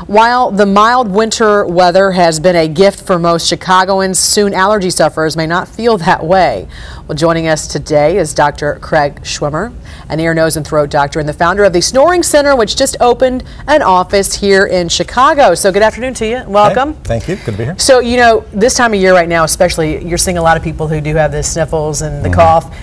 While the mild winter weather has been a gift for most Chicagoans, soon allergy sufferers may not feel that way. Well, joining us today is Dr. Craig Schwimmer, an ear, nose, and throat doctor and the founder of the Snoring Center, which just opened an office here in Chicago. So good afternoon to you. Welcome. Hey, thank you. Good to be here. So, you know, this time of year right now especially, you're seeing a lot of people who do have the sniffles and the cough.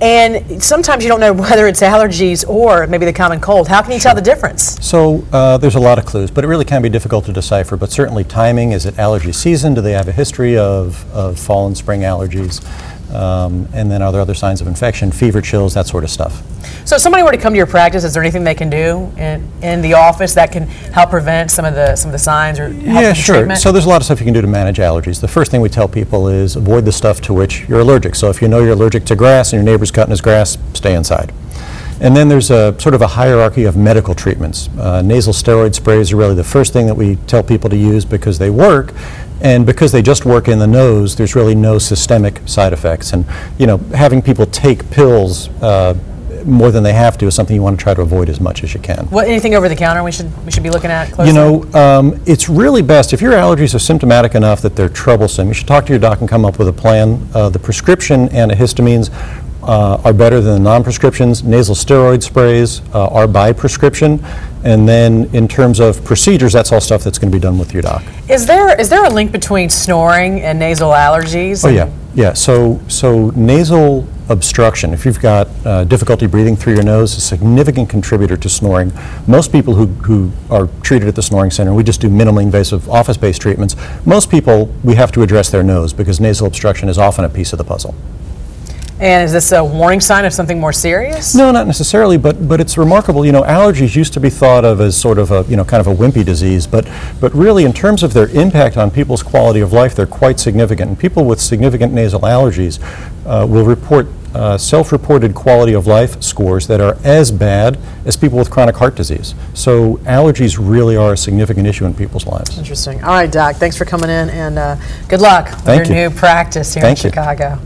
And sometimes you don't know whether it's allergies or maybe the common cold. How can you tell the difference? So there's a lot of clues, but it really can be difficult to decipher. But certainly timing, is it allergy season? Do they have a history of fall and spring allergies? And then are there other signs of infection, fever, chills, that sort of stuff? So if somebody were to come to your practice, is there anything they can do in the office that can help prevent some of the signs or help Yeah, with the sure. treatment? So there's a lot of stuff you can do to manage allergies. The first thing we tell people is avoid the stuff to which you're allergic. So if you know you're allergic to grass and your neighbor's cutting his grass, stay inside. And then there's a sort of a hierarchy of medical treatments. Nasal steroid sprays are really the first thing that we tell people to use because they work, and because they just work in the nose, there's really no systemic side effects. And you know, having people take pills more than they have to is something you want to try to avoid as much as you can. What, anything over the counter we should be looking at closely? You know, it's really best if your allergies are symptomatic enough that they're troublesome. You should talk to your doc and come up with a plan. The prescription antihistamines are better than the non-prescriptions. Nasal steroid sprays are by prescription. And then in terms of procedures, that's all stuff that's going to be done with your doc. Is there a link between snoring and nasal allergies? Oh yeah, yeah. So nasal obstruction, if you've got difficulty breathing through your nose, is a significant contributor to snoring. Most people who are treated at the Snoring Center, we just do minimally invasive office-based treatments. Most people, we have to address their nose because nasal obstruction is often a piece of the puzzle. And is this a warning sign of something more serious? No, not necessarily, but it's remarkable. You know, allergies used to be thought of as sort of a, you know, kind of a wimpy disease, but really in terms of their impact on people's quality of life, they're quite significant. And people with significant nasal allergies will report self-reported quality of life scores that are as bad as people with chronic heart disease. So allergies really are a significant issue in people's lives. Interesting. All right, Doc, thanks for coming in, and good luck with your new practice here in Chicago.